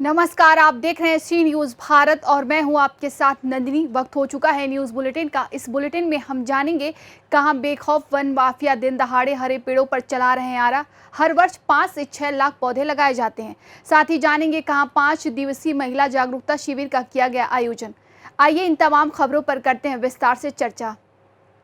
नमस्कार, आप देख रहे हैं सी न्यूज़ भारत और मैं हूं आपके साथ नंदिनी। वक्त हो चुका है न्यूज़ बुलेटिन का। इस बुलेटिन में हम जानेंगे कहां बेखौफ वन माफिया दिन दहाड़े हरे पेड़ों पर चला रहे हैं आरा। हर वर्ष 5 से 6 लाख पौधे लगाए जाते हैं। साथ ही जानेंगे कहां 5 दिवसीय महिला जागरूकता शिविर का किया गया आयोजन। आइए इन तमाम खबरों पर करते हैं विस्तार से चर्चा।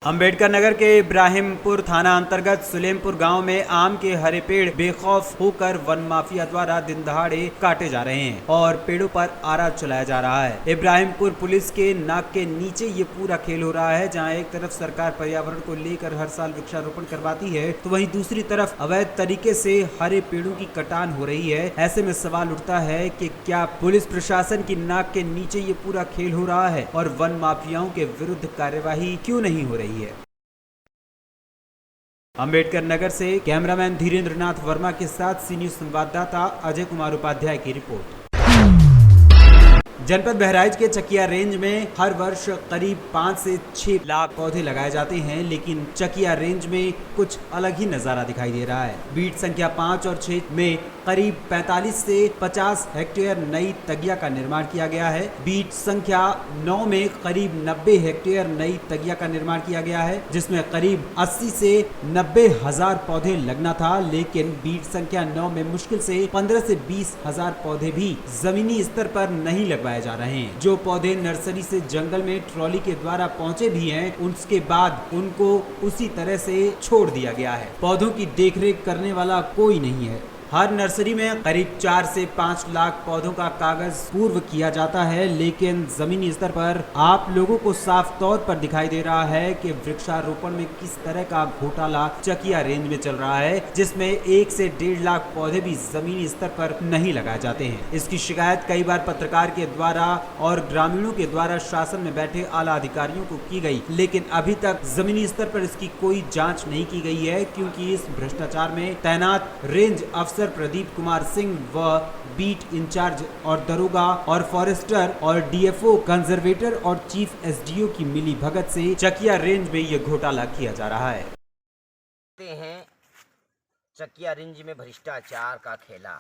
अंबेडकर नगर के इब्राहिमपुर थाना अंतर्गत सुलेमपुर गांव में आम के हरे पेड़ बेखौफ होकर वन माफिया द्वारा दिन दहाड़े काटे जा रहे हैं और पेड़ों पर आरा चलाया जा रहा है। इब्राहिमपुर पुलिस के नाक के नीचे ये पूरा खेल हो रहा है, जहां एक तरफ सरकार पर्यावरण को लेकर हर साल वृक्षारोपण करवाती है, तो वहीं दूसरी तरफ अवैध तरीके से हरे पेड़ों की कटान हो रही है। ऐसे में सवाल उठता है कि क्या पुलिस प्रशासन की नाक के नीचे ये पूरा खेल हो रहा है और वन माफियाओं के विरुद्ध कार्यवाही क्यों नहीं हो रही है। अंबेडकर नगर से कैमरामैन धीरेन्द्र नाथ वर्मा के साथ सी न्यूज़ संवाददाता अजय कुमार उपाध्याय की रिपोर्ट। जनपद बहराइच के चकिया रेंज में हर वर्ष करीब 5 से 6 लाख पौधे लगाए जाते हैं, लेकिन चकिया रेंज में कुछ अलग ही नजारा दिखाई दे रहा है। बीट संख्या 5 और 6 में करीब 45 से 50 हेक्टेयर नई तगिया का निर्माण किया गया है। बीट संख्या 9 में करीब 90 हेक्टेयर नई तगिया का निर्माण किया गया है, जिसमें करीब 80 से 90 हजार पौधे लगना था, लेकिन बीट संख्या 9 में मुश्किल से 15 से 20 हजार पौधे भी जमीनी स्तर पर नहीं लगवाए जा रहे हैं। जो पौधे नर्सरी से जंगल में ट्रॉली के द्वारा पहुंचे भी हैं, उसके बाद उनको उसी तरह से छोड़ दिया गया है। पौधों की देखरेख करने वाला कोई नहीं है। हर नर्सरी में करीब 4 से 5 लाख पौधों का कागज पूर्व किया जाता है, लेकिन जमीनी स्तर पर आप लोगों को साफ तौर पर दिखाई दे रहा है कि वृक्षारोपण में किस तरह का घोटाला चकिया रेंज में चल रहा है, जिसमें 1 से 1.5 लाख पौधे भी जमीनी स्तर पर नहीं लगाए जाते हैं। इसकी शिकायत कई बार पत्रकार के द्वारा और ग्रामीणों के द्वारा शासन में बैठे आला अधिकारियों को की गई, लेकिन अभी तक जमीनी स्तर पर इसकी कोई जाँच नहीं की गई है, क्योंकि इस भ्रष्टाचार में तैनात रेंज अफसर प्रदीप कुमार सिंह व बीट इंचार्ज और दरोगा और फॉरेस्टर और डीएफओ कंजर्वेटर और चीफ एसडीओ की मिली भगत से चकिया रेंज में यह घोटाला किया जा रहा है। चकिया रेंज में भ्रष्टाचार का खेला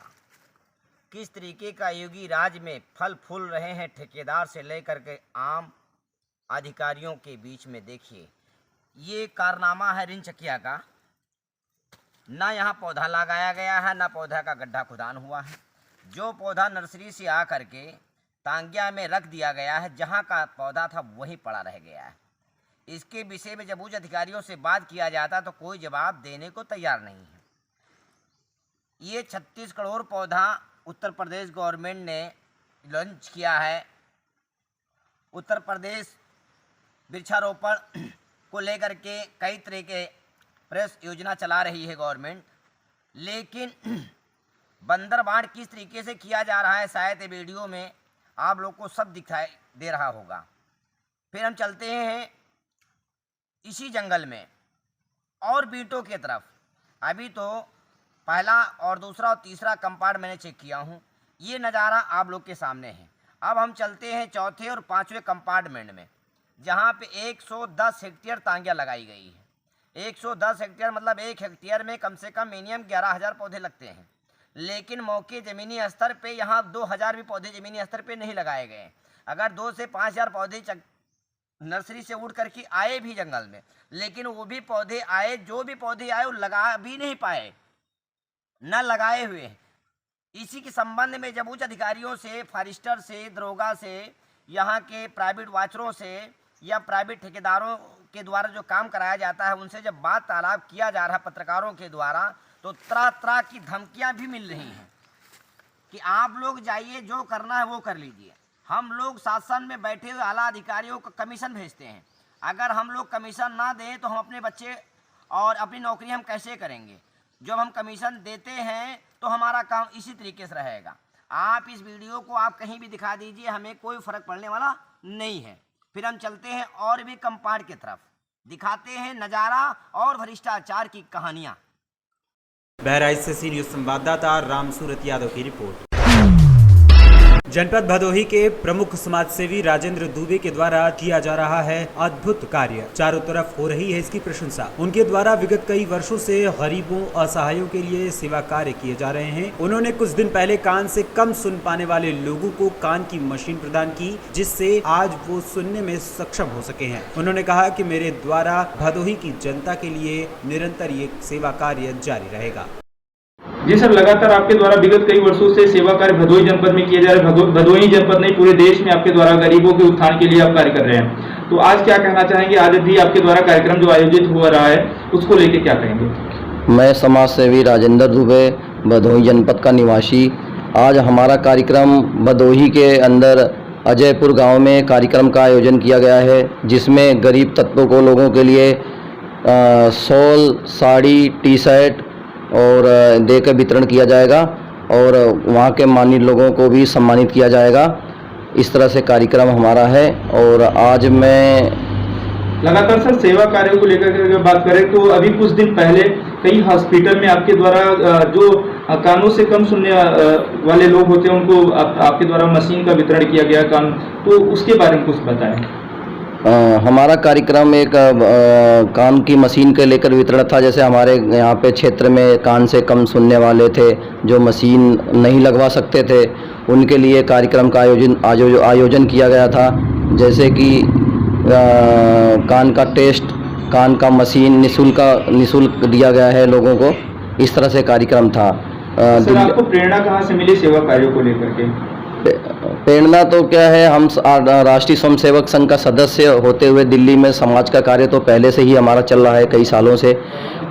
किस तरीके का योगी राज में फल फूल रहे हैं, ठेकेदार से लेकर के आम अधिकारियों के बीच में। देखिए, ये कारनामा है रेंज चकिया का। ना यहाँ पौधा लगाया गया है, ना पौधा का गड्ढा खुदान हुआ है। जो पौधा नर्सरी से आ करके तांगिया में रख दिया गया है, जहाँ का पौधा था वहीं पड़ा रह गया है। इसके विषय में जब उच्च अधिकारियों से बात किया जाता तो कोई जवाब देने को तैयार नहीं है। ये 36 करोड़ पौधा उत्तर प्रदेश गवर्नमेंट ने लॉन्च किया है। उत्तर प्रदेश वृक्षारोपण को लेकर के कई तरह के प्रेस योजना चला रही है गवर्नमेंट, लेकिन बंदरबांट किस तरीके से किया जा रहा है, शायद वीडियो में आप लोग को सब दिखाई दे रहा होगा। फिर हम चलते हैं इसी जंगल में और बीटों की तरफ। अभी तो पहला और दूसरा और तीसरा कंपार्ट मैंने चेक किया हूँ, ये नज़ारा आप लोग के सामने है। अब हम चलते हैं चौथे और पाँचवें कंपार्टमेंट में, जहाँ पे 110 हेक्टेयर तांगिया लगाई गई है। 110 हेक्टेयर मतलब 1 हेक्टेयर में कम से कम मिनिमम 11,000 पौधे लगते हैं, लेकिन मौके ज़मीनी स्तर पे यहाँ 2,000 भी पौधे ज़मीनी स्तर पे नहीं लगाए गए। अगर 2 से 5,000 पौधे नर्सरी से उड़ करके आए भी जंगल में, लेकिन वो भी पौधे आए, जो भी पौधे आए वो लगा भी नहीं पाए, न लगाए हुए हैं। इसी के संबंध में जब उच्च अधिकारियों से, फॉरेस्टर से, दरोगा से, यहाँ के प्राइवेट वाचरों से या प्राइवेट ठेकेदारों के द्वारा जो काम कराया जाता है, उनसे जब बात तालाब किया जा रहा है पत्रकारों के द्वारा, तो तरह तरह की धमकियां भी मिल रही हैं कि आप लोग जाइए, जो करना है वो कर लीजिए। हम लोग शासन में बैठे हुए आला अधिकारियों को कमीशन भेजते हैं। अगर हम लोग कमीशन ना दें तो हम अपने बच्चे और अपनी नौकरी हम कैसे करेंगे। जब हम कमीशन देते हैं तो हमारा काम इसी तरीके से रहेगा। आप इस वीडियो को आप कहीं भी दिखा दीजिए, हमें कोई फ़र्क पड़ने वाला नहीं है। फिर हम चलते हैं और भी कंपार्ट की तरफ, दिखाते हैं नज़ारा और भ्रष्टाचार की कहानियाँ। बहराइच से सी न्यूज़ संवाददाता राम सूरत यादव की रिपोर्ट। जनपद भदोही के प्रमुख समाजसेवी राजेंद्र दुबे के द्वारा किया जा रहा है अद्भुत कार्य। चारों तरफ हो रही है इसकी प्रशंसा। उनके द्वारा विगत कई वर्षों से गरीबों असहायों के लिए सेवा कार्य किए जा रहे हैं। उन्होंने कुछ दिन पहले कान से कम सुन पाने वाले लोगों को कान की मशीन प्रदान की, जिससे आज वो सुनने में सक्षम हो सके हैं। उन्होंने कहा कि मेरे द्वारा भदोही की जनता के लिए निरंतर ये सेवा कार्य जारी रहेगा। जी सर, लगातार आपके द्वारा विगत कई वर्षों से सेवा कार्य भदोही जनपद में किए जा रहे हैं। भदोही जनपद नहीं, पूरे देश में आपके द्वारा गरीबों के उत्थान के लिए आप कार्य कर रहे हैं। तो आज क्या कहना चाहेंगे? आज भी आपके द्वारा कार्यक्रम जो आयोजित हो रहा है उसको लेके क्या कहेंगे? मैं समाज सेवी राजेंद्र दुबे, भदोही जनपद का निवासी। आज हमारा कार्यक्रम भदोही के अंदर अजयपुर गांव में कार्यक्रम का आयोजन किया गया है, जिसमें गरीब तत्वों को लोगों के लिए शॉल, साड़ी, टी शर्ट और दे के वितरण किया जाएगा और वहाँ के माननीय लोगों को भी सम्मानित किया जाएगा। इस तरह से कार्यक्रम हमारा है। और आज मैं लगातार सर सेवा कार्यों को लेकर के बात करें तो अभी कुछ दिन पहले कई हॉस्पिटल में आपके द्वारा जो कानों से कम सुनने वाले लोग होते हैं उनको आपके द्वारा मशीन का वितरण किया गया कान, तो उसके बारे में कुछ बताएं। हमारा कार्यक्रम एक कान की मशीन के लेकर वितरण था। जैसे हमारे यहाँ पे क्षेत्र में कान से कम सुनने वाले थे जो मशीन नहीं लगवा सकते थे, उनके लिए कार्यक्रम का आयोजन किया गया था। जैसे कि कान का टेस्ट, कान का मशीन निःशुल्क दिया गया है लोगों को। इस तरह से कार्यक्रम था। सर, आपको प्रेरणा कहाँ से मिली सेवा कार्यों को लेकर के? प्रेरणा तो क्या है, हम राष्ट्रीय स्वयंसेवक संघ का सदस्य होते हुए दिल्ली में समाज का कार्य तो पहले से ही हमारा चल रहा है कई सालों से।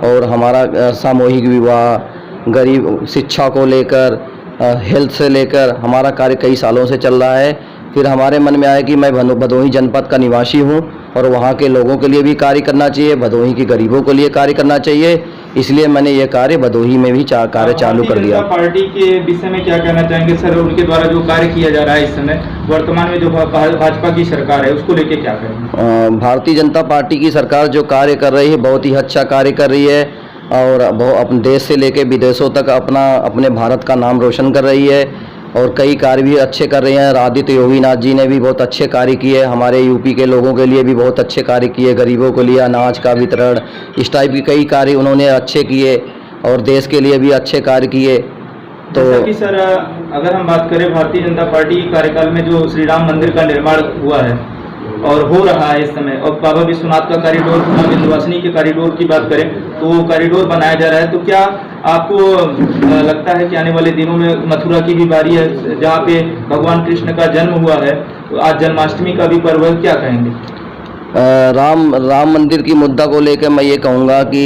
और हमारा सामूहिक विवाह, गरीब शिक्षा को लेकर, हेल्थ से लेकर हमारा कार्य कई सालों से चल रहा है। फिर हमारे मन में आया कि मैं भदोही जनपद का निवासी हूँ और वहाँ के लोगों के लिए भी कार्य करना चाहिए, भदोही के गरीबों के लिए कार्य करना चाहिए। इसलिए मैंने ये कार्य भदोही में भी कार्य चालू कर दिया। पार्टी के विषय में क्या कहना चाहेंगे सर? उनके द्वारा जो कार्य किया जा रहा है इस समय वर्तमान में जो भाजपा की सरकार है उसको लेके क्या करेंगे? भारतीय जनता पार्टी की सरकार जो कार्य कर रही है बहुत ही अच्छा कार्य कर रही है और अपने देश से लेकर विदेशों तक अपने भारत का नाम रोशन कर रही है और कई कार्य भी अच्छे कर रहे हैं। आदित्य योगीनाथ जी ने भी बहुत अच्छे कार्य किए, हमारे यूपी के लोगों के लिए भी बहुत अच्छे कार्य किए, गरीबों के लिए अनाज का वितरण, इस टाइप के कई कार्य उन्होंने अच्छे किए और देश के लिए भी अच्छे कार्य किए। तो जैसा कि सर अगर हम बात करें भारतीय जनता पार्टी के कार्यकाल में जो श्री राम मंदिर का निर्माण हुआ है और हो रहा है इस समय, और बाबा विश्वनाथ का कॉरिडोर, विंध्यवासिनी के कॉरिडोर की बात करें तो वो कॉरिडोर बनाया जा रहा है, तो क्या आपको लगता है कि आने वाले दिनों में मथुरा की भी बारी है जहाँ पे भगवान कृष्ण का जन्म हुआ है, तो आज जन्माष्टमी का भी पर्व है, क्या कहेंगे? राम मंदिर की मुद्दा को लेकर मैं ये कहूँगा कि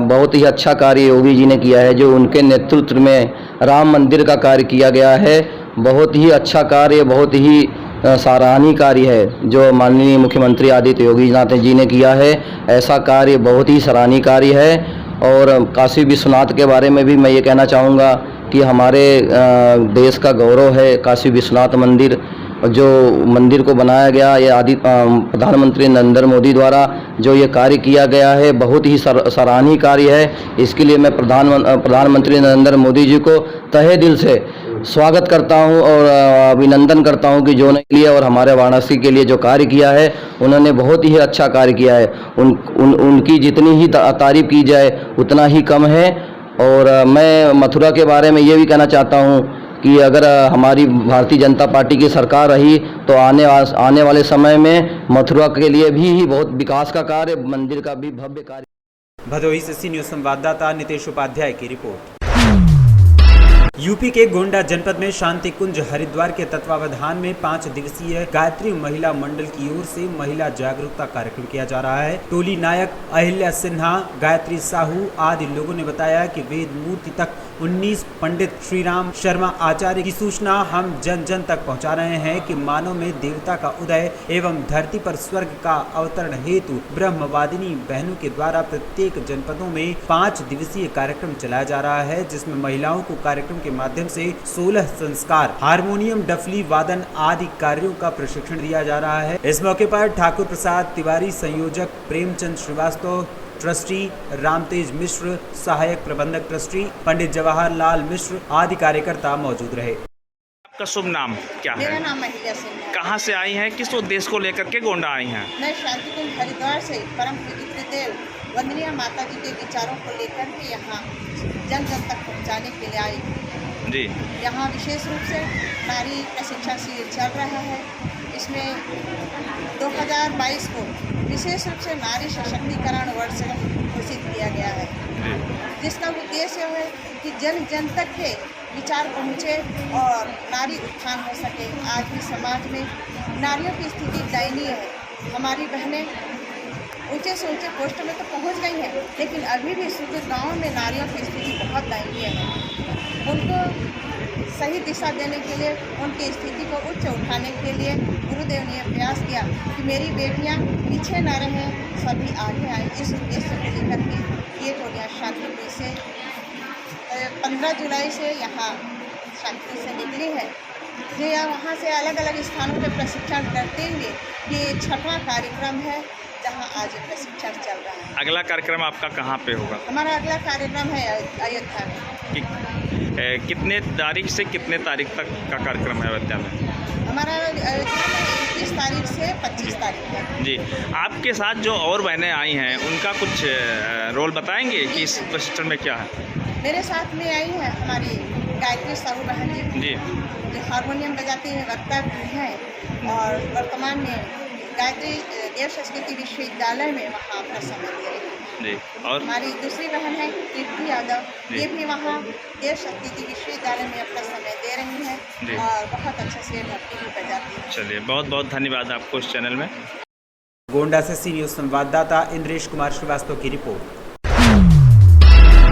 बहुत ही अच्छा कार्य योगी जी ने किया है। जो उनके नेतृत्व में राम मंदिर का कार्य किया गया है, बहुत ही अच्छा कार्य, बहुत ही सराहनीय कार्य है जो माननीय मुख्यमंत्री आदित्य योगीनाथ जी ने किया है। ऐसा कार्य बहुत ही सराहनीय कार्य है। और काशी विश्वनाथ के बारे में भी मैं ये कहना चाहूँगा कि हमारे देश का गौरव है काशी विश्वनाथ मंदिर। जो मंदिर को बनाया गया, ये प्रधानमंत्री नरेंद्र मोदी द्वारा जो ये कार्य किया गया है बहुत ही सराहनीय कार्य है। इसके लिए मैं प्रधानमंत्री नरेंद्र मोदी जी को तहे दिल से स्वागत करता हूं और अभिनंदन करता हूं कि जो उनके लिए और हमारे वाराणसी के लिए जो कार्य किया है, उन्होंने बहुत ही अच्छा कार्य किया है। उनकी जितनी ही तारीफ की जाए उतना ही कम है। और मैं मथुरा के बारे में ये भी कहना चाहता हूं कि अगर हमारी भारतीय जनता पार्टी की सरकार रही तो आने वाले समय में मथुरा के लिए भी बहुत विकास का कार्य, मंदिर का भी भव्य कार्य। भदोही से सी न्यूज़ संवाददाता नितेश उपाध्याय की रिपोर्ट। यूपी के गोंडा जनपद में शांति कुंज हरिद्वार के तत्वावधान में 5 दिवसीय गायत्री महिला मंडल की ओर से महिला जागरूकता कार्यक्रम किया जा रहा है। टोली नायक अहिल्या सिन्हा, गायत्री साहू आदि लोगों ने बताया कि वेद मूर्ति तक 19 पंडित श्रीराम शर्मा आचार्य की सूचना हम जन जन तक पहुंचा रहे हैं कि मानव में देवता का उदय एवं धरती पर स्वर्ग का अवतरण हेतु ब्रह्मवादिनी बहनों के द्वारा प्रत्येक जनपदों में 5 दिवसीय कार्यक्रम चलाया जा रहा है, जिसमें महिलाओं को कार्यक्रम के माध्यम से 16 संस्कार, हारमोनियम, डफली वादन आदि कार्यों का प्रशिक्षण दिया जा रहा है। इस मौके पर ठाकुर प्रसाद तिवारी, संयोजक प्रेमचंद श्रीवास्तव, ट्रस्टी रामतेज मिश्र, सहायक प्रबंधक ट्रस्टी पंडित जवाहर लाल मिश्र आदि कार्यकर्ता मौजूद रहे। का शुभ नाम क्या मेरा है? नाम महिला सिंह है। कहाँ से आई हैं? किस उद्देश्य को लेकर के गोंडा आई हैं? मैं शांतिकुंज हरिद्वार से परम पूज्य देव वंदनीय माता जी के विचारों को लेकर के यहाँ जन जन तक पहुँचाने के लिए आई। जी यहाँ विशेष रूप से नारी प्रशिक्षण शिविर चल रहा है। इसमें 2022 को विशेष रूप से नारी सशक्तिकरण वर्ष घोषित किया गया है, जी जिसका उद्देश्य है कि जन जन तक के विचार पहुँचे और नारी उत्थान हो सके। आज भी समाज में नारियों की स्थिति दयनीय है। हमारी बहनें ऊंचे से ऊंचे पोस्ट में तो पहुंच गई हैं, लेकिन अभी भी सुदूर गाँव में नारियों की स्थिति बहुत दयनीय है। उनको सही दिशा देने के लिए, उनकी स्थिति को उच्च उठाने के लिए गुरुदेव ने प्रयास किया कि मेरी बेटियां पीछे न रहें, सभी आगे आए। इस उद्देश्य को लेकर के ये टोलियाँ शांतिपुर से 15 जुलाई से यहाँ शांतिपुर से निकली है। जो वहाँ से अलग अलग स्थानों पर प्रशिक्षण करते हुए ये 6वां कार्यक्रम है जहाँ आज ये प्रशिक्षण चल रहा है। अगला कार्यक्रम आपका कहाँ पे होगा? हमारा अगला कार्यक्रम है अयोध्या में। कितने तारीख से कितने तारीख तक का कार्यक्रम है अयोध्या में? हमारा अयोध्या में 21 तारीख से 25 तारीख तक। जी, आपके साथ जो और बहनें आई हैं उनका कुछ रोल बताएंगे कि इस प्रशिक्षण में क्या है? मेरे साथ में आई है हमारी गायत्री साहू बहन जी, जो हारमोनियम बजाती हैं, वक्ता भी हैं और वर्तमान में गायत्री देव संस्कृति विश्वविद्यालय में वहाँ अपना समय दे रही है। जी, और हमारी दूसरी बहन है कीर्ति यादव, ये भी वहाँ देव संस्कृति विश्वविद्यालय में अपना समय दे रही हैं और बहुत अच्छे से भक्ति भी बजाती है। चलिए, बहुत बहुत धन्यवाद आपको इस चैनल में। गोंडा से सी न्यूज़ संवाददाता इंद्रेश कुमार श्रीवास्तव की रिपोर्ट।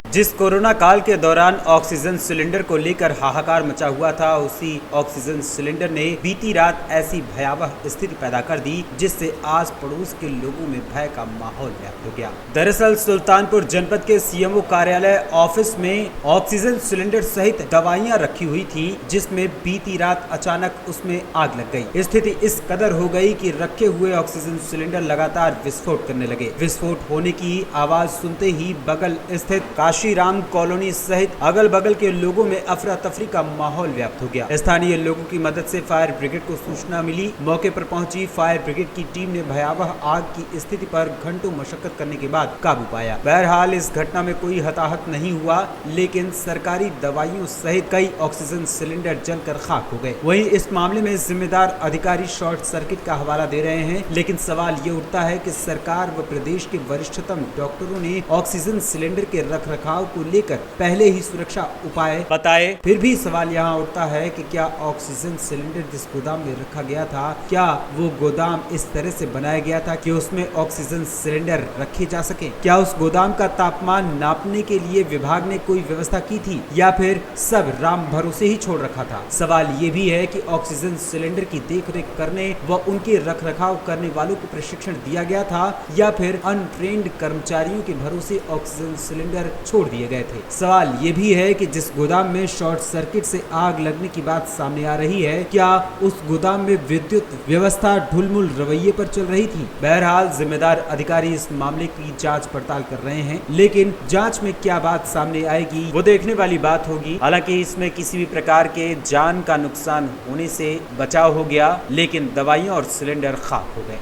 जिस कोरोना काल के दौरान ऑक्सीजन सिलेंडर को लेकर हाहाकार मचा हुआ था, उसी ऑक्सीजन सिलेंडर ने बीती रात ऐसी भयावह स्थिति पैदा कर दी जिससे आस पड़ोस के लोगों में भय का माहौल व्याप्त हो गया। दरअसल सुल्तानपुर जनपद के सीएमओ कार्यालय ऑफिस में ऑक्सीजन सिलेंडर सहित दवाइयां रखी हुई थी, जिसमें बीती रात अचानक उसमें आग लग गई। स्थिति इस कदर हो गई कि रखे हुए ऑक्सीजन सिलेंडर लगातार विस्फोट करने लगे। विस्फोट होने की आवाज सुनते ही बगल स्थित काशी राम कॉलोनी सहित अगल बगल के लोगों में अफरा तफरी का माहौल व्याप्त हो गया। स्थानीय लोगों की मदद से फायर ब्रिगेड को सूचना मिली। मौके पर पहुंची फायर ब्रिगेड की टीम ने भयावह आग की स्थिति पर घंटों मशक्कत करने के बाद काबू पाया। बहरहाल इस घटना में कोई हताहत नहीं हुआ, लेकिन सरकारी दवाइयों सहित कई ऑक्सीजन सिलेंडर जलकर खाक हो गए। वहीं इस मामले में जिम्मेदार अधिकारी शॉर्ट सर्किट का हवाला दे रहे हैं, लेकिन सवाल ये उठता है कि सरकार व प्रदेश के वरिष्ठतम डॉक्टरों ने ऑक्सीजन सिलेंडर के रखरखाव को लेकर पहले ही सुरक्षा उपाय बताए, फिर भी सवाल यहाँ उठता है कि क्या ऑक्सीजन सिलेंडर जिस गोदाम में रखा गया था, क्या वो गोदाम इस तरह से बनाया गया था कि उसमें ऑक्सीजन सिलेंडर रखे जा सके? क्या उस गोदाम का तापमान नापने के लिए विभाग ने कोई व्यवस्था की थी या फिर सब राम भरोसे ही छोड़ रखा था? सवाल ये भी है कि ऑक्सीजन सिलेंडर की देखरेख करने व उनके रखरखाव करने वालों को प्रशिक्षण दिया गया था या फिर अनट्रेन्ड कर्मचारियों के भरोसे ऑक्सीजन सिलेंडर छोड़ दिए गए थे। सवाल ये भी है कि जिस गोदाम में शॉर्ट सर्किट से आग लगने की बात सामने आ रही है, क्या उस गोदाम में विद्युत व्यवस्था ढुलमुल रवैये पर चल रही थी? बहरहाल जिम्मेदार अधिकारी इस मामले की जांच पड़ताल कर रहे हैं, लेकिन जांच में क्या बात सामने आएगी वो देखने वाली बात होगी। हालांकि इसमें किसी भी प्रकार के जान का नुकसान होने से बचाव हो गया, लेकिन दवाइयां और सिलेंडर खाक हो गए।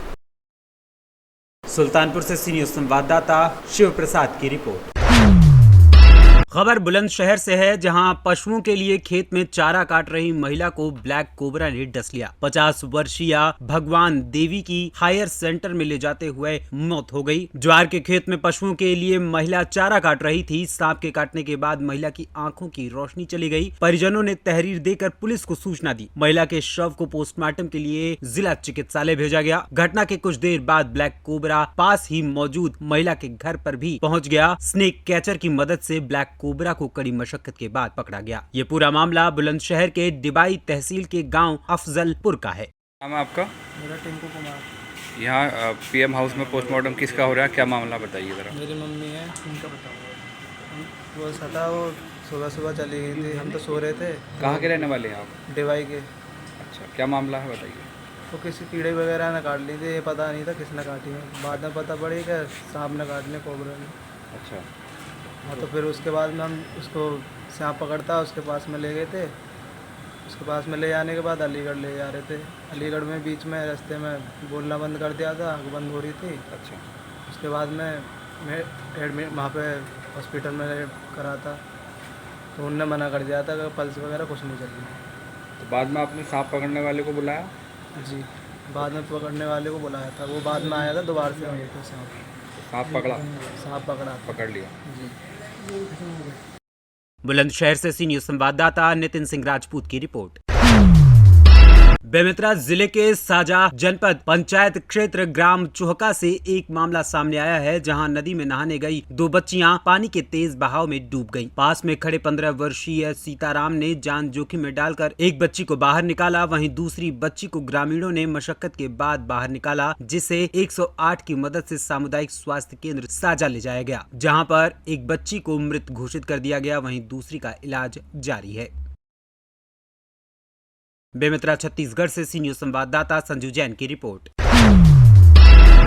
सुल्तानपुर से सी न्यूज़ संवाददाता शिव प्रसाद की रिपोर्ट। खबर बुलंदशहर से है, जहां पशुओं के लिए खेत में चारा काट रही महिला को ब्लैक कोबरा ने डस लिया। 50 वर्षीय भगवान देवी की हायर सेंटर में ले जाते हुए मौत हो गई। ज्वार के खेत में पशुओं के लिए महिला चारा काट रही थी। सांप के काटने के बाद महिला की आंखों की रोशनी चली गई। परिजनों ने तहरीर देकर पुलिस को सूचना दी। महिला के शव को पोस्टमार्टम के लिए जिला चिकित्सालय भेजा गया। घटना के कुछ देर बाद ब्लैक कोबरा पास ही मौजूद महिला के घर पर भी पहुंच गया। स्नेक कैचर की मदद से ब्लैक कोबरा को कड़ी मशक्कत के बाद पकड़ा गया। ये पूरा मामला बुलंदशहर के डिबाई तहसील के गांव अफजलपुर का है। नाम है आपका? मेरा टिंकू कुमार। यहाँ पीएम हाउस में पोस्टमार्टम किसका हो रहा है, क्या मामला बताइए ज़रा। मेरी मम्मी है, उनका बताओ। वो सता वो सुबह सुबह चली गई थी, हम तो सो रहे थे। कहाँ के रहने वाले हैं आप? डिवाई के। अच्छा, क्या मामला है बताइए। वो किसी कीड़े वगैरह ने काट ली थी, ये पता नहीं था किसने काटी है। बाद में पता पड़ी कि सांप ने काट ली, कोबरा ने। अच्छा, हाँ, तो फिर उसके बाद में हम उसको सांप पकड़ता उसके पास में ले गए थे। उसके पास में ले जाने के बाद अलीगढ़ ले जा रहे थे। अलीगढ़ में बीच में रास्ते में बोलना बंद कर दिया था, आँख बंद हो रही थी। अच्छा। उसके बाद में मैं एडमिट वहाँ पे हॉस्पिटल में करा था, तो उनने मना कर दिया था कि पल्स वगैरह कुछ नहीं चल रही। तो बाद में आपने सांप पकड़ने वाले को बुलाया? जी, बाद में पकड़ने वाले को बुलाया था, वो बाद में आया था दोबारा से वहीं पे सांप पकड़ा? सांप पकड़ा। पकड़ लिया। जी। बुलंदशहर से सी न्यूज संवाददाता नितिन सिंह राजपूत की रिपोर्ट। बेमेतरा जिले के साजा जनपद पंचायत क्षेत्र ग्राम चोहका से एक मामला सामने आया है, जहां नदी में नहाने गई 2 बच्चियां पानी के तेज बहाव में डूब गईं। पास में खड़े 15 वर्षीय सीताराम ने जान जोखिम में डालकर एक बच्ची को बाहर निकाला, वहीं दूसरी बच्ची को ग्रामीणों ने मशक्कत के बाद बाहर निकाला, जिसे 108 की मदद से सामुदायिक स्वास्थ्य केंद्र साजा ले जाया गया, जहाँ पर एक बच्ची को मृत घोषित कर दिया गया, वहीं दूसरी का इलाज जारी है। बेमेतरा छत्तीसगढ़ से सी न्यूज संवाददाता संजू जैन की रिपोर्ट।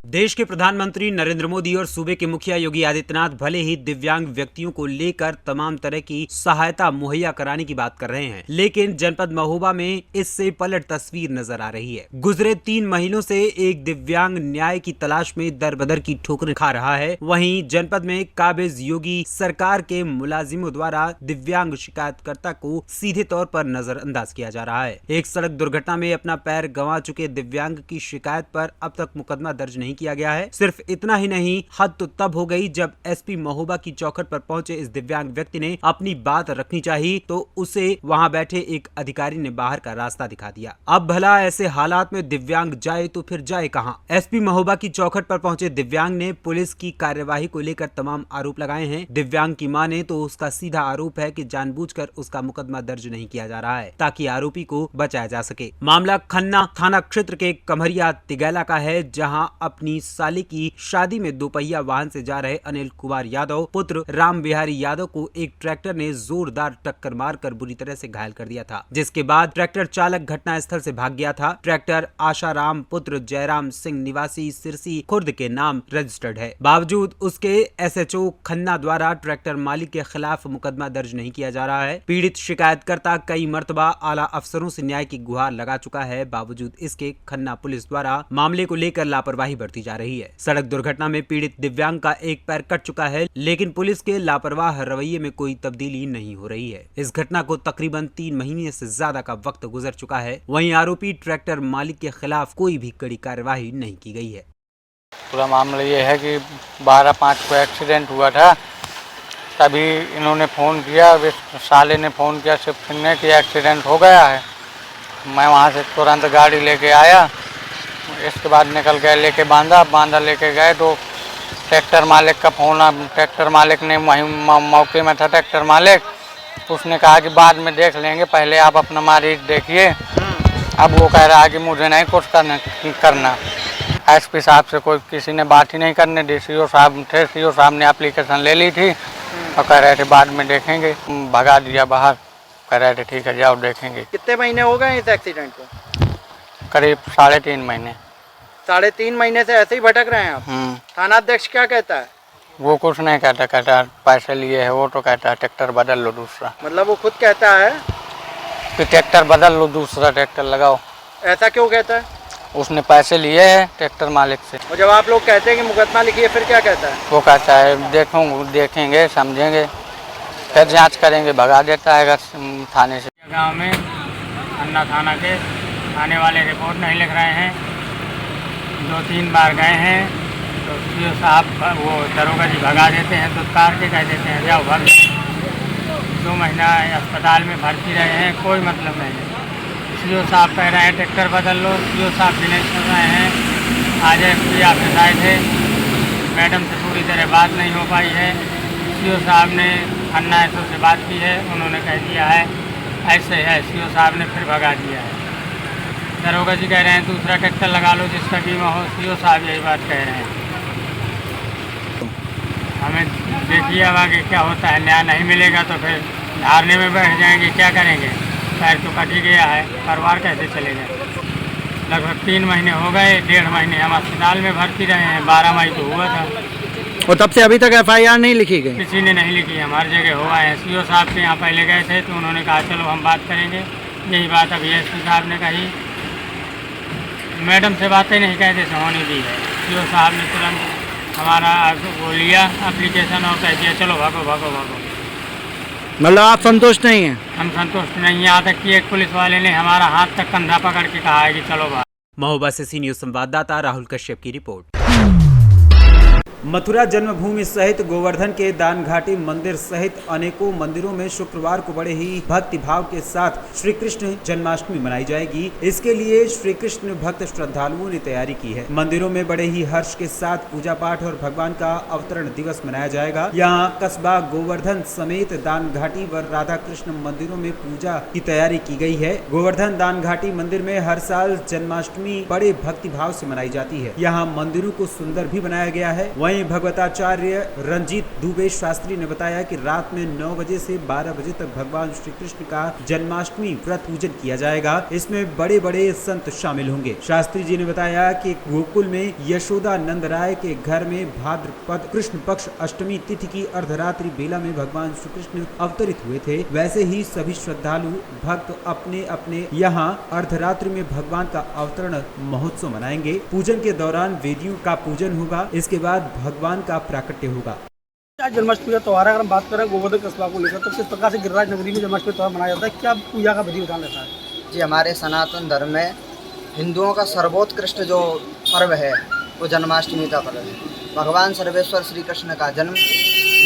देश के प्रधानमंत्री नरेंद्र मोदी और सूबे के मुखिया योगी आदित्यनाथ भले ही दिव्यांग व्यक्तियों को लेकर तमाम तरह की सहायता मुहैया कराने की बात कर रहे हैं, लेकिन जनपद महोबा में इससे पलट तस्वीर नजर आ रही है। गुजरे 3 महीनों से एक दिव्यांग न्याय की तलाश में दर-बदर की ठोकरें खा रहा है। वहीं जनपद में काबिज योगी सरकार के मुलाजिमों द्वारा दिव्यांग शिकायतकर्ता को सीधे तौर पर नजरअंदाज किया जा रहा है। एक सड़क दुर्घटना में अपना पैर गंवा चुके दिव्यांग की शिकायत पर अब तक मुकदमा दर्ज नहीं किया गया है। सिर्फ इतना ही नहीं, हद तो तब हो गई जब एसपी महोबा की चौखट पर पहुंचे इस दिव्यांग व्यक्ति ने अपनी बात रखनी चाहिए तो उसे वहां बैठे एक अधिकारी ने बाहर का रास्ता दिखा दिया। अब भला ऐसे हालात में दिव्यांग जाए तो फिर जाए कहां? एसपी महोबा की चौखट पर पहुंचे दिव्यांग ने पुलिस की कार्यवाही को लेकर तमाम आरोप लगाए हैं। दिव्यांग की माने तो उसका सीधा आरोप है कि जानबूझकर उसका मुकदमा दर्ज नहीं किया जा रहा है ताकि आरोपी को बचाया जा सके। मामला खन्ना थाना क्षेत्र के कमरिया तिगैला का है, जहां अपनी साली की शादी में 2 पहिया वाहन से जा रहे अनिल कुमार यादव पुत्र राम बिहारी यादव को एक ट्रैक्टर ने जोरदार टक्कर मारकर बुरी तरह से घायल कर दिया था, जिसके बाद ट्रैक्टर चालक घटना स्थल से भाग गया था। ट्रैक्टर आशाराम पुत्र जयराम सिंह निवासी सिरसी खुर्द के नाम रजिस्टर्ड है। बावजूद उसके एसएचओ खन्ना द्वारा ट्रैक्टर मालिक के खिलाफ मुकदमा दर्ज नहीं किया जा रहा है। पीड़ित शिकायतकर्ता कई मर्तबा आला अफसरों से न्याय की गुहार लगा चुका है, बावजूद इसके खन्ना पुलिस द्वारा मामले को लेकर लापरवाही बरती जा रही है। सड़क दुर्घटना में पीड़ित दिव्यांग का एक पैर कट चुका है, लेकिन पुलिस के लापरवाह रवैये में कोई तब्दीली नहीं हो रही है। इस घटना को तकरीबन 3 महीने से ज्यादा का वक्त गुजर चुका है। वहीं आरोपी ट्रैक्टर मालिक के खिलाफ कोई भी कड़ी कार्यवाही नहीं की गई है। पूरा मामला ये है कि 12/5 को एक्सीडेंट हुआ था, तभी इन्होंने फ़ोन किया, साले ने फ़ोन किया शिव सिंह ने कि एक्सीडेंट हो गया है। मैं वहाँ से तुरंत गाड़ी लेके आया, इसके बाद निकल गए लेके बांदा लेके गए तो ट्रैक्टर मालिक का फ़ोन, ट्रैक्टर मालिक ने वहीं मौके में था ट्रैक्टर मालिक, उसने कहा कि बाद में देख लेंगे, पहले आप अपना मरीज देखिए। अब वो कह रहा है कि मुझे नहीं कुछ करना। एसपी साहब से कोई किसी ने बात ही नहीं करने दी। सीओ साहब थे, सीओ साहब ने एप्लीकेशन ले ली थी और कह रहे थे बाद में देखेंगे, भगा दिया बाहर, कह रहे थे ठीक है जाओ देखेंगे। कितने महीने हो गए इस एक्सीडेंट को? करीब 3.5 महीने। 3.5 महीने से ऐसे ही भटक रहे हैं आप? थाना अध्यक्ष क्या कहता है? वो कुछ नहीं कहता, कहता पैसे लिए है, वो तो कहता है ट्रैक्टर बदल लो दूसरा। मतलब वो खुद कहता है कि ट्रैक्टर बदल लो, दूसरा ट्रैक्टर लगाओ। ऐसा क्यों कहता है? उसने पैसे लिए हैं ट्रैक्टर मालिक से। और जब आप लोग कहते हैं कि मुकदमा लिखिए, फिर क्या कहता है? वो कहता है देखेंगे समझेंगे, फिर जांच करेंगे, भगा देता है अगर थाने से। गांव में अन्ना थाना के आने वाले रिपोर्ट नहीं लिख रहे हैं, 2-3 बार गए हैं तो सीओ साहब वो दरोगा जी भगा देते हैं, तो कार के कह देते हैं जाओ भग। 2 महीना अस्पताल में भर्ती रहे हैं, कोई मतलब नहीं है। सीओ साहब कह रहे हैं ट्रैक्टर बदल लो, सीओ साहब भी नहीं सुन रहे हैं। आज एसपी ऑफिस आए थे, मैडम से पूरी तरह बात नहीं हो पाई है। सीओ साहब ने अन्ना एसओ से बात की है, उन्होंने कह दिया है ऐसे है, सीओ साहब ने फिर भगा दिया है। दरोगा जी कह रहे हैं दूसरा ट्रैक्टर लगा लो जिसका बीमा हो, सीओ साहब यही बात कह रहे हैं। हमें देखिए अब आगे क्या होता है, न्याय नहीं मिलेगा तो फिर धारने में बैठ जाएंगे, क्या करेंगे? पैर तो कट ही गया है, परिवार कैसे चलेगा? लगभग 3 महीने हो गए, 1.5 महीने हम अस्पताल में भर्ती रहे हैं, 12 मई को हुआ था। और तब से अभी तक FIR नहीं लिखी गई? किसी ने नहीं लिखी, हमारी जगह हुआ है। सीओ साहब के यहाँ पहले गए थे तो उन्होंने कहा चलो हम बात करेंगे, यही बात अभी एसपी साहब ने कही, मैडम से बातें नहीं कहते से होनी दी है। सीओ साहब ने तुरंत हमारा वो लिया एप्लीकेशन और कह दिया चलो भागो भागो भागो। मतलब आप संतुष्ट नहीं हैं? हम संतुष्ट नहीं हैं। यहाँ तक कि एक पुलिस वाले ने हमारा हाथ तक कंधा पकड़ के कहा है कि चलो भाग। महोबा से सी न्यूज़ संवाददाता राहुल कश्यप की रिपोर्ट। मथुरा जन्मभूमि सहित गोवर्धन के दान घाटी मंदिर सहित अनेकों मंदिरों में शुक्रवार को बड़े ही भक्ति भाव के साथ श्री कृष्ण जन्माष्टमी मनाई जाएगी। इसके लिए श्री कृष्ण भक्त श्रद्धालुओं ने तैयारी की है। मंदिरों में बड़े ही हर्ष के साथ पूजा पाठ और भगवान का अवतरण दिवस मनाया जाएगा। यहाँ कस्बा गोवर्धन समेत दान घाटी व राधा कृष्ण मंदिरों में पूजा की तैयारी की गई है। गोवर्धन दान घाटी मंदिर में हर साल जन्माष्टमी बड़े भक्ति भाव से मनाई जाती है। यहाँ मंदिरों को सुंदर भी बनाया गया है। वहीं भगवताचार्य रंजीत दुबे शास्त्री ने बताया कि रात में 9 बजे से 12 बजे तक भगवान श्री कृष्ण का जन्माष्टमी व्रत पूजन किया जाएगा। इसमें बड़े बड़े संत शामिल होंगे। शास्त्री जी ने बताया कि गोकुल में यशोदा नंद राय के घर में भाद्रपद कृष्ण पक्ष अष्टमी तिथि की अर्धरात्रि बेला में भगवान श्री कृष्ण अवतरित हुए थे। वैसे ही सभी श्रद्धालु भक्त अपने अपने यहाँ अर्धरात्रि में भगवान का अवतरण महोत्सव मनाएंगे। पूजन के दौरान वेदियों का पूजन होगा। इसके बाद भगवान का प्राकट्य होगा। आज जन्माष्टमी का त्यौहार है। अगर हम बात करें गोवर्धन कस्बा को लेकर तो किस प्रकार से गिरिराज नगरी में जन्माष्टमी त्यौहार मनाया जाता है, क्या पूजा का विधि विधान रहता है? जी, हमारे सनातन धर्म में हिंदुओं का सर्वोत्कृष्ट जो पर्व है वो जन्माष्टमी का पर्व है। भगवान सर्वेश्वर श्री कृष्ण का जन्म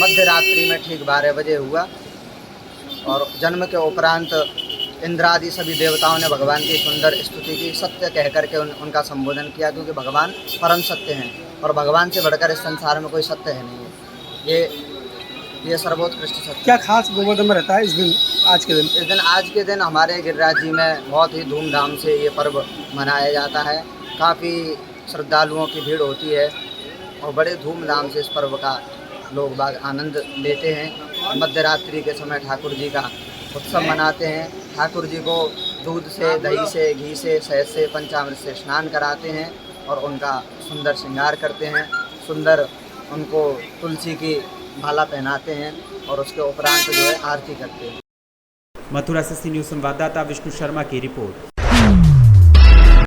मध्य रात्रि में ठीक 12 बजे हुआ और जन्म के उपरांत इंद्रादि सभी देवताओं ने भगवान की सुंदर स्तुति की, सत्य कह करके उनका संबोधन किया, क्योंकि भगवान परम सत्य हैं और भगवान से बढ़कर इस संसार में कोई सत्य है नहीं है। ये सर्वोत्कृष्ट सत्य। क्या खास गोवर्धन में रहता है इस दिन, आज के दिन? हमारे गिरिराज जी में बहुत ही धूमधाम से ये पर्व मनाया जाता है। काफ़ी श्रद्धालुओं की भीड़ होती है और बड़े धूमधाम से इस पर्व का लोग बाग आनंद लेते हैं। मध्य रात्रि के समय ठाकुर जी का उत्सव मनाते हैं। ठाकुर जी को दूध से, दही से, घी से, शहद से, पंचामृत से स्नान कराते हैं और उनका सुंदर श्रृंगार करते हैं। सुंदर उनको तुलसी की माला पहनाते हैं और उसके उपरांत जो है आरती करते हैं। मथुरा से सी न्यूज़ संवाददाता विष्णु शर्मा की रिपोर्ट।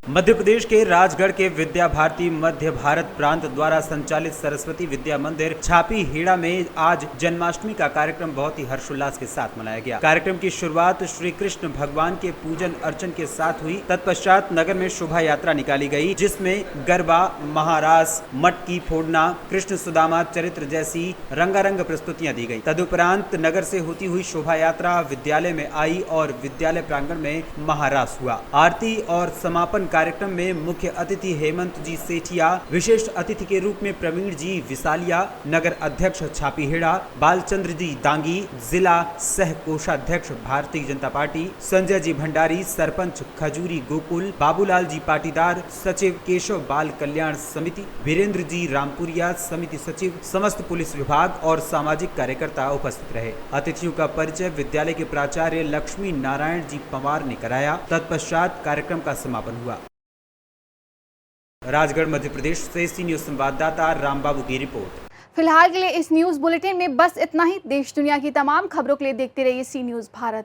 मध्य प्रदेश के राजगढ़ के विद्या भारती मध्य भारत प्रांत द्वारा संचालित सरस्वती विद्या मंदिर छापी हेड़ा में आज जन्माष्टमी का कार्यक्रम बहुत ही हर्षोल्लास के साथ मनाया गया। कार्यक्रम की शुरुआत श्री कृष्ण भगवान के पूजन अर्चन के साथ हुई। तत्पश्चात नगर में शोभा यात्रा निकाली गई, जिसमें गरबा, महारास, मटकी फोड़ना, कृष्ण सुदामा चरित्र जैसी रंगारंग प्रस्तुतियां दी गई। तदुपरांत नगर से होती हुई शोभा यात्रा विद्यालय में आई और विद्यालय प्रांगण में महारास हुआ। आरती और समापन कार्यक्रम में मुख्य अतिथि हेमंत जी सेठिया, विशेष अतिथि के रूप में प्रवीण जी विसालिया, नगर अध्यक्ष छापीहेड़ा, बालचंद्र जी दांगी, जिला सह कोषाध्यक्ष भारतीय जनता पार्टी, संजय जी भंडारी, सरपंच खजूरी गोकुल, बाबूलाल जी पाटीदार, सचिव केशव बाल कल्याण समिति, वीरेंद्र जी रामपुरिया, समिति सचिव, समस्त पुलिस विभाग और सामाजिक कार्यकर्ता उपस्थित रहे। अतिथियों का परिचय विद्यालय के प्राचार्य लक्ष्मी नारायण जी पवार ने कराया। तत्पश्चात कार्यक्रम का समापन हुआ। राजगढ़ मध्य प्रदेश से सी न्यूज़ संवाददाता रामबाबू की रिपोर्ट। फिलहाल के लिए इस न्यूज़ बुलेटिन में बस इतना ही। देश दुनिया की तमाम खबरों के लिए देखते रहिए सी न्यूज़ भारत।